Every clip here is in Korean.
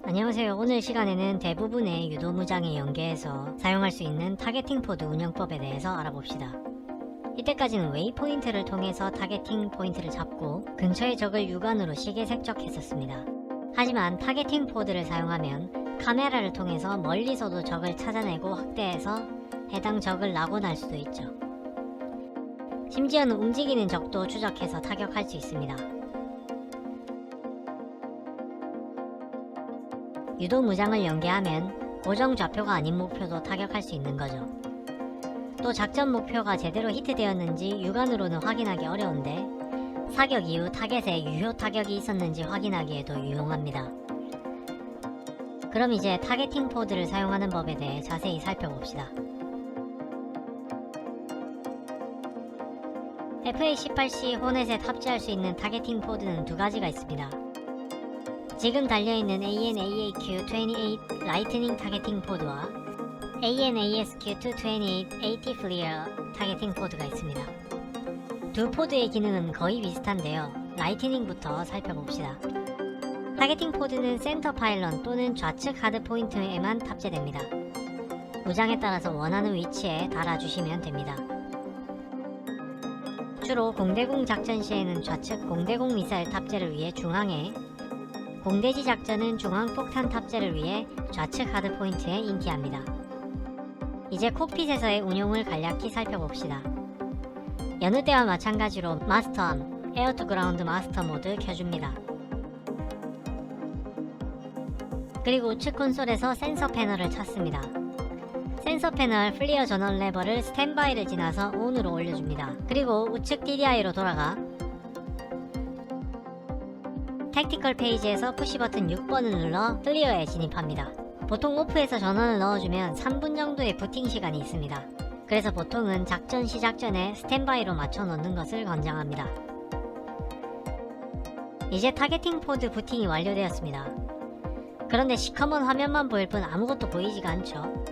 안녕하세요. 오늘 시간에는 대부분의 유도무장에 연계해서 사용할 수 있는 타겟팅 포드 운영법에 대해서 알아봅시다. 이때까지는 웨이포인트를 통해서 타겟팅 포인트를 잡고 근처의 적을 육안으로 시계 색적했었습니다. 하지만 타겟팅 포드를 사용하면 카메라를 통해서 멀리서도 적을 찾아내고 확대해서 해당 적을 낙원할 수도 있죠. 심지어는 움직이는 적도 추적해서 타격할 수 있습니다. 유도무장을 연계하면 고정 좌표가 아닌 목표도 타격할 수 있는 거죠. 또 작전 목표가 제대로 히트되었는지 육안으로는 확인하기 어려운데 사격 이후 타겟에 유효 타격이 있었는지 확인하기에도 유용합니다. 그럼 이제 타겟팅 포드를 사용하는 법에 대해 자세히 살펴봅시다. FA-18C 호넷에 탑재할 수 있는 타겟팅 포드는 두 가지가 있습니다. 지금 달려있는 AN/AAQ-28 라이트닝 타겟팅 포드와 AN/ASQ-228 AT 플리어 타겟팅 포드가 있습니다. 두 포드의 기능은 거의 비슷한데요. 라이트닝부터 살펴봅시다. 타겟팅 포드는 센터 파일런 또는 좌측 하드 포인트에만 탑재됩니다. 무장에 따라서 원하는 위치에 달아주시면 됩니다. 주로 공대공 작전 시에는 좌측 공대공 미사일 탑재를 위해 중앙에, 공대지 작전은 중앙폭탄 탑재를 위해 좌측 하드포인트에 인기합니다. 이제 콕핏에서의 운용을 간략히 살펴봅시다. 여느 때와 마찬가지로 마스터암, 에어 투 그라운드 마스터 모드 켜줍니다. 그리고 우측 콘솔에서 센서 패널을 찾습니다. 센서 패널 플리어 전원 레버를 스탠바이를 지나서 ON으로 올려줍니다. 그리고 우측 DDI로 돌아가 택티컬 페이지에서 푸시 버튼 6번을 눌러 클리어에 진입합니다. 보통 오프에서 전원을 넣어주면 3분 정도의 부팅 시간이 있습니다. 그래서 보통은 작전 시작 전에 스탠바이로 맞춰 놓는 것을 권장합니다. 이제 타겟팅 포드 부팅이 완료되었습니다. 그런데 시커먼 화면만 보일 뿐 아무것도 보이지가 않죠.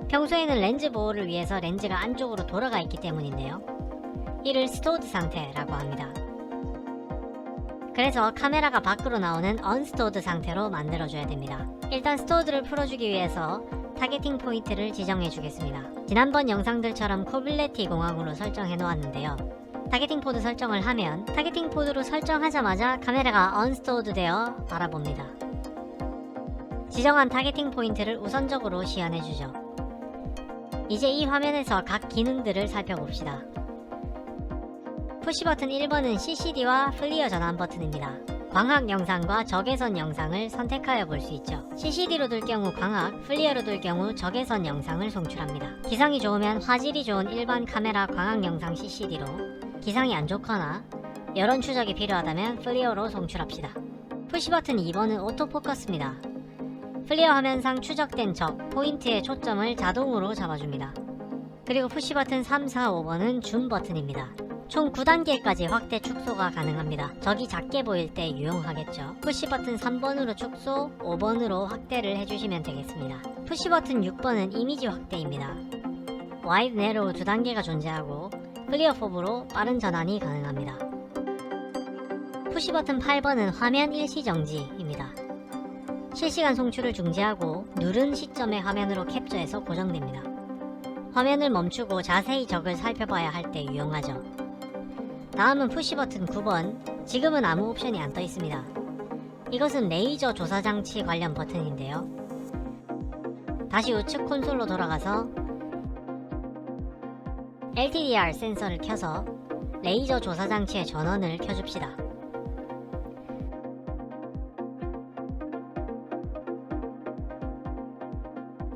평소에는 렌즈 보호를 위해서 렌즈가 안쪽으로 돌아가 있기 때문인데요. 이를 스토어드 상태라고 합니다. 그래서 카메라가 밖으로 나오는 언스토어드 상태로 만들어줘야 됩니다. 일단 스토어드를 풀어주기 위해서 타겟팅 포인트를 지정해 주겠습니다. 지난번 영상들처럼 코빌레티 공항으로 설정해 놓았는데요. 타겟팅 포드 설정을 하면 타겟팅 포드로 설정하자마자 카메라가 언스토어드 되어 바라봅니다. 지정한 타겟팅 포인트를 우선적으로 시연해 주죠. 이제 이 화면에서 각 기능들을 살펴봅시다. 푸시 버튼 1번은 CCD와 플리어 전환 버튼입니다. 광학 영상과 적외선 영상을 선택하여 볼 수 있죠. CCD로 둘 경우 광학, 플리어로 둘 경우 적외선 영상을 송출합니다. 기상이 좋으면 화질이 좋은 일반 카메라 광학 영상 CCD로, 기상이 안 좋거나 여론 추적이 필요하다면 플리어로 송출합시다. 푸시 버튼 2번은 오토포커스입니다. 플리어 화면상 추적된 적, 포인트의 초점을 자동으로 잡아줍니다. 그리고 푸시 버튼 3, 4, 5번은 줌 버튼입니다. 총 9단계까지 확대 축소가 가능합니다. 적이 작게 보일 때 유용하겠죠. 푸시 버튼 3번으로 축소, 5번으로 확대를 해주시면 되겠습니다. 푸시 버튼 6번은 이미지 확대입니다. 와이드 네로우 2단계가 존재하고 클리어 폼으로 빠른 전환이 가능합니다. 푸시 버튼 8번은 화면 일시정지입니다. 실시간 송출을 중지하고 누른 시점의 화면으로 캡처해서 고정됩니다. 화면을 멈추고 자세히 적을 살펴봐야 할 때 유용하죠. 다음은 푸시 버튼 9번, 지금은 아무 옵션이 안 떠 있습니다. 이것은 레이저 조사 장치 관련 버튼인데요. 다시 우측 콘솔로 돌아가서 LTDR 센서를 켜서 레이저 조사 장치의 전원을 켜줍시다.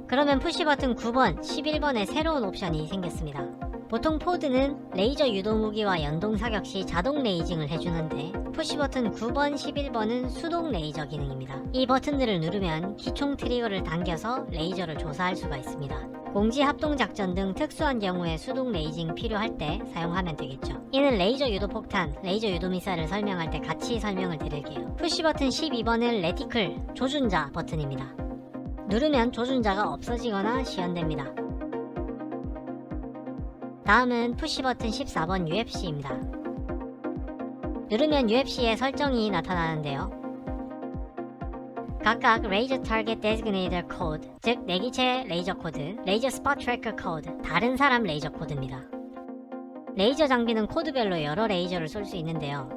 그러면 푸시 버튼 9번, 11번에 새로운 옵션이 생겼습니다. 보통 포드는 레이저 유도 무기와 연동 사격 시 자동 레이징을 해주는데 푸시 버튼 9번, 11번은 수동 레이저 기능입니다. 이 버튼들을 누르면 기총 트리거를 당겨서 레이저를 조사할 수가 있습니다. 공지 합동 작전 등 특수한 경우에 수동 레이징 필요할 때 사용하면 되겠죠. 이는 레이저 유도 폭탄, 레이저 유도 미사일을 설명할 때 같이 설명을 드릴게요. 푸시 버튼 12번은 레티클, 조준자 버튼입니다. 누르면 조준자가 없어지거나 시연됩니다. 다음은 푸시 버튼 14번 UFC입니다. 누르면 UFC의 설정이 나타나는데요. 각각 레이저 타겟 데지그네이터 코드, 즉 내기체 레이저 코드, 레이저 스팟 트래커 코드, 다른 사람 레이저 코드입니다. 레이저 장비는 코드별로 여러 레이저를 쏠 수 있는데요.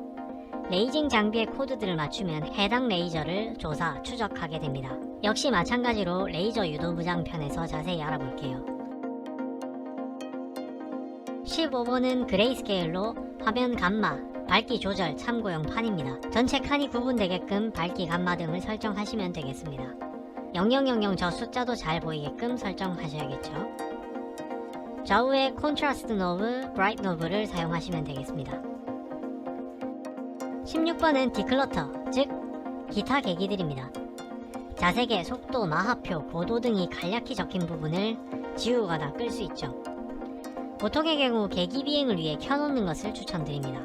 레이징 장비의 코드들을 맞추면 해당 레이저를 조사, 추적하게 됩니다. 역시 마찬가지로 레이저 유도무장 편에서 자세히 알아볼게요. 15번은 그레이스케일로 화면 감마, 밝기 조절 참고용 판입니다. 전체 칸이 구분되게끔 밝기 감마 등을 설정하시면 되겠습니다. 0000 저 숫자도 잘 보이게끔 설정하셔야겠죠. 좌우에 콘트라스트 노브, 브라이트 노브를 사용하시면 되겠습니다. 16번은 디클러터, 즉 기타 계기들입니다. 자세계, 속도, 마하표, 고도 등이 간략히 적힌 부분을 지우거나 끌 수 있죠. 보통의 경우 계기 비행을 위해 켜놓는 것을 추천드립니다.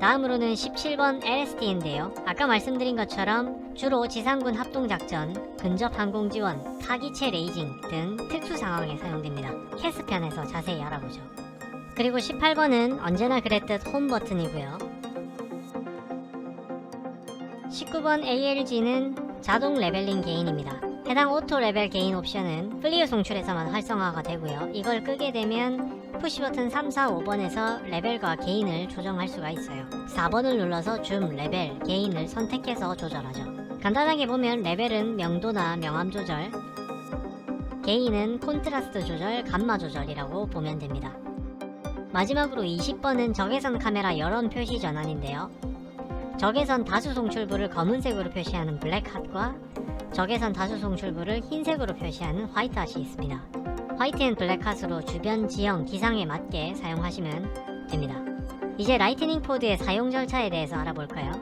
다음으로는 17번 LSD인데요. 아까 말씀드린 것처럼 주로 지상군 합동작전, 근접 항공 지원, 타기체 레이징 등 특수 상황에 사용됩니다. 캐스편에서 자세히 알아보죠. 그리고 18번은 언제나 그랬듯 홈 버튼이고요. 19번 ALG는 자동 레벨링 게인입니다. 해당 오토 레벨 게인 옵션은 플리어 송출에서만 활성화가 되고요. 이걸 끄게 되면 푸시 버튼 3, 4, 5번에서 레벨과 게인을 조정할 수가 있어요. 4번을 눌러서 줌, 레벨, 게인을 선택해서 조절하죠. 간단하게 보면 레벨은 명도나 명암 조절, 게인은 콘트라스트 조절, 감마 조절이라고 보면 됩니다. 마지막으로 20번은 적외선 카메라 열원 표시 전환인데요. 적외선 다수 송출부를 검은색으로 표시하는 블랙핫과 적외선 다수 송출부를 흰색으로 표시하는 화이트핫이 있습니다. 화이트 앤 블랙핫으로 주변 지형, 기상에 맞게 사용하시면 됩니다. 이제 라이트닝 포드의 사용 절차에 대해서 알아볼까요?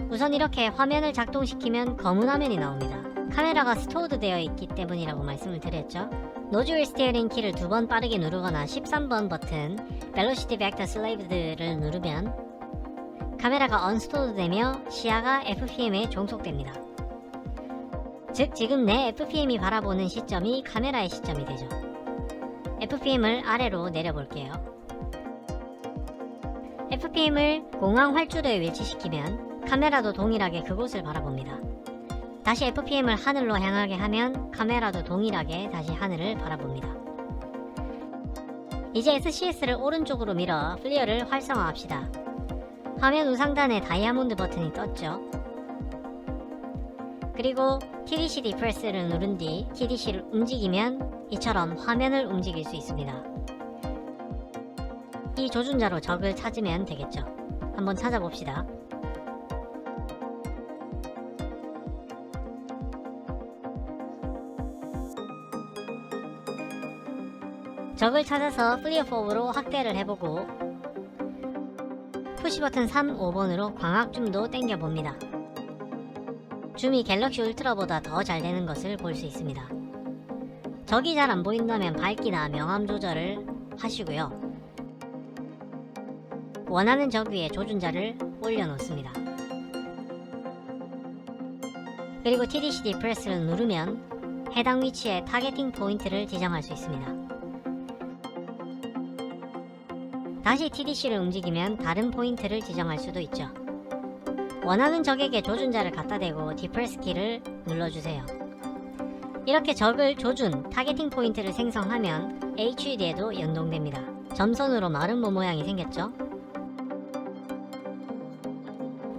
우선 이렇게 화면을 작동시키면 검은 화면이 나옵니다. 카메라가 스토어드 되어 있기 때문이라고 말씀을 드렸죠. 노즐 스티어링 키를 2번 빠르게 누르거나 13번 버튼 벨로시티 벡터 슬레이브드를 누르면 카메라가 언스토어드 되며 시야가 FPM에 종속됩니다. 즉 지금 내 FPM이 바라보는 시점이 카메라의 시점이 되죠. FPM을 아래로 내려볼게요. FPM을 공항 활주로에 위치시키면 카메라도 동일하게 그곳을 바라봅니다. 다시 FPM을 하늘로 향하게 하면 카메라도 동일하게 다시 하늘을 바라봅니다. 이제 SCS를 오른쪽으로 밀어 플리어를 활성화합시다. 화면 우상단에 다이아몬드 버튼이 떴죠. 그리고 TDC 디프레스를 누른 뒤 TDC를 움직이면 이처럼 화면을 움직일 수 있습니다. 이 조준자로 적을 찾으면 되겠죠. 한번 찾아봅시다. 적을 찾아서 플리어 4로 확대를 해보고 푸시 버튼 3, 5번으로 광학 줌도 당겨봅니다. 줌이 갤럭시 울트라보다 더 잘 되는 것을 볼 수 있습니다. 적이 잘 안 보인다면 밝기나 명암 조절을 하시고요. 원하는 적 위에 조준자를 올려놓습니다. 그리고 TDC 디프레스를 누르면 해당 위치에 타겟팅 포인트를 지정할 수 있습니다. 다시 TDC를 움직이면 다른 포인트를 지정할 수도 있죠. 원하는 적에게 조준자를 갖다 대고 디프레스 키를 눌러주세요. 이렇게 적을 조준, 타겟팅 포인트를 생성하면 HUD에도 연동됩니다. 점선으로 마른 모 모양이 생겼죠?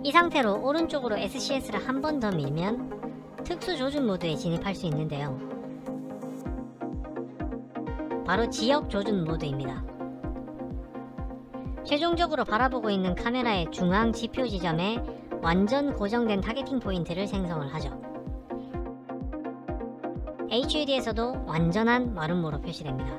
이 상태로 오른쪽으로 SCS를 한 번 더 밀면 특수 조준 모드에 진입할 수 있는데요. 바로 지역 조준 모드입니다. 최종적으로 바라보고 있는 카메라의 중앙 지표 지점에 완전 고정된 타겟팅 포인트를 생성을 하죠. HUD에서도 완전한 마름모로 표시됩니다.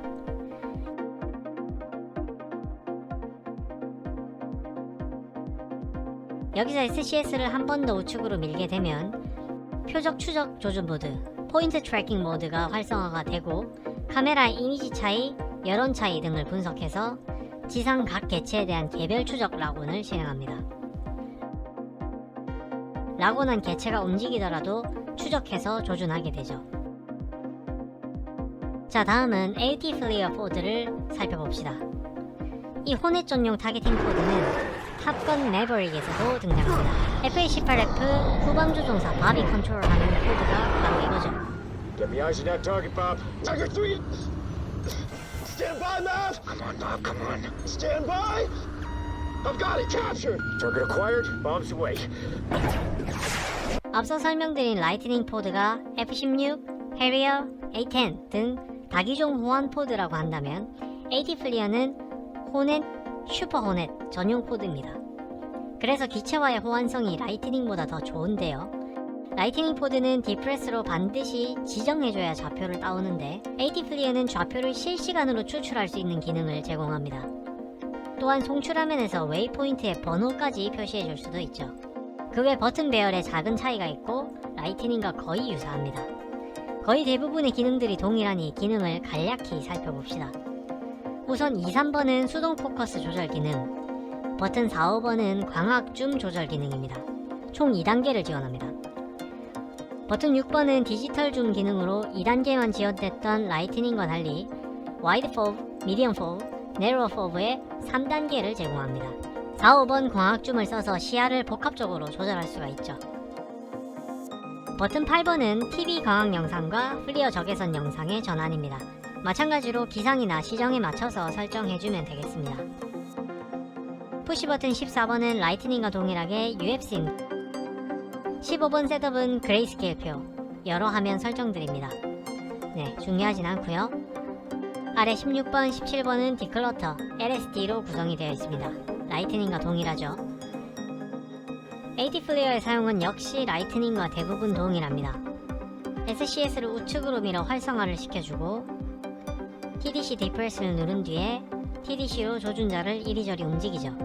여기서 SCS를 한 번 더 우측으로 밀게 되면 표적 추적 조준 모드, 포인트 트래킹 모드가 활성화가 되고 카메라의 이미지 차이, 여론 차이 등을 분석해서 지상 각 개체에 대한 개별 추적 라곤을 실행합니다. 라곤한 개체가 움직이더라도 추적해서 조준하게 되죠. 자, 다음은 AT 플리어 포드를 살펴봅시다. 이 호넷 전용 타겟팅 포드는 탑건 매버릭에서도 등장합니다. FA-18F 후방 조종사 바비 컨트롤하는 코드가 바로 이거죠. Get me eyes on that target, Bob. Tiger 3! Stand by, Mav! Come on, Bob, come on. Stand by! I've got it captured! Target acquired, bombs away. 앞서 설명드린 라이트닝 포드가 F-16, 해리어, A-10 등 다기종 호환 포드라고 한다면 AT 플리어는 호넷, 슈퍼 호넷 전용 포드입니다. 그래서 기체와의 호환성이 라이트닝보다 더 좋은데요. 라이트닝 포드는 디프레스로 반드시 지정해줘야 좌표를 따오는데 AT 플리어는 좌표를 실시간으로 추출할 수 있는 기능을 제공합니다. 또한 송출화면에서 웨이포인트의 번호까지 표시해줄 수도 있죠. 그 외 버튼 배열에 작은 차이가 있고 라이트닝과 거의 유사합니다. 거의 대부분의 기능들이 동일하니 기능을 간략히 살펴봅시다. 우선 2, 3번은 수동 포커스 조절 기능, 버튼 4, 5번은 광학 줌 조절 기능입니다. 총 2단계를 지원합니다. 버튼 6번은 디지털 줌 기능으로 2단계만 지원됐던 라이트닝과 달리 와이드 포브, 미디엄 포브, 내로우 포브의 3단계를 제공합니다. 4, 5번 광학 줌을 써서 시야를 복합적으로 조절할 수가 있죠. 버튼 8번은 TV 광학 영상과 플리어 적외선 영상의 전환입니다. 마찬가지로 기상이나 시정에 맞춰서 설정해주면 되겠습니다. 푸시 버튼 14번은 라이트닝과 동일하게 UFC 15번 셋업은 그레이스케일표, 여러 화면 설정들입니다. 네, 중요하진 않고요. 아래 16번, 17번은 디클러터, LSD로 구성이 되어 있습니다. 라이트닝과 동일하죠. AT 플레이어의 사용은 역시 라이트닝과 대부분 동일합니다. SCS를 우측으로 밀어 활성화를 시켜주고 TDC 디프레스를 누른 뒤에 TDC로 조준자를 이리저리 움직이죠.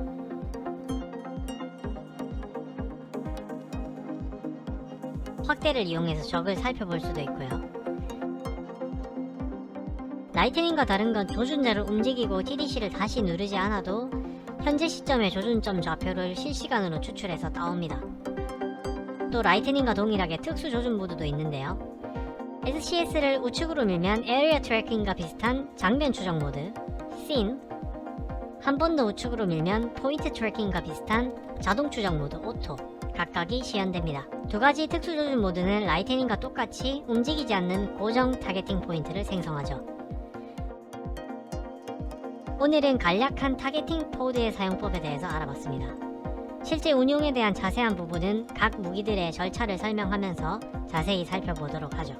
확대를 이용해서 적을 살펴볼 수도 있고요. 라이트닝과 다른 건 조준자를 움직이고 TDC를 다시 누르지 않아도 현재 시점의 조준점 좌표를 실시간으로 추출해서 따옵니다. 또 라이트닝과 동일하게 특수 조준 모드도 있는데요. SCS를 우측으로 밀면 에리어 트래킹과 비슷한 장면 추적 모드, Scene, 한 번 더 우측으로 밀면 포인트 트래킹과 비슷한 자동 추적 모드, 오토, 각각이 시연됩니다. 두 가지 특수 조준 모드는 라이트닝과 똑같이 움직이지 않는 고정 타겟팅 포인트를 생성하죠. 오늘은 간략한 타겟팅 포드의 사용법에 대해서 알아봤습니다. 실제 운용에 대한 자세한 부분은 각 무기들의 절차를 설명하면서 자세히 살펴보도록 하죠.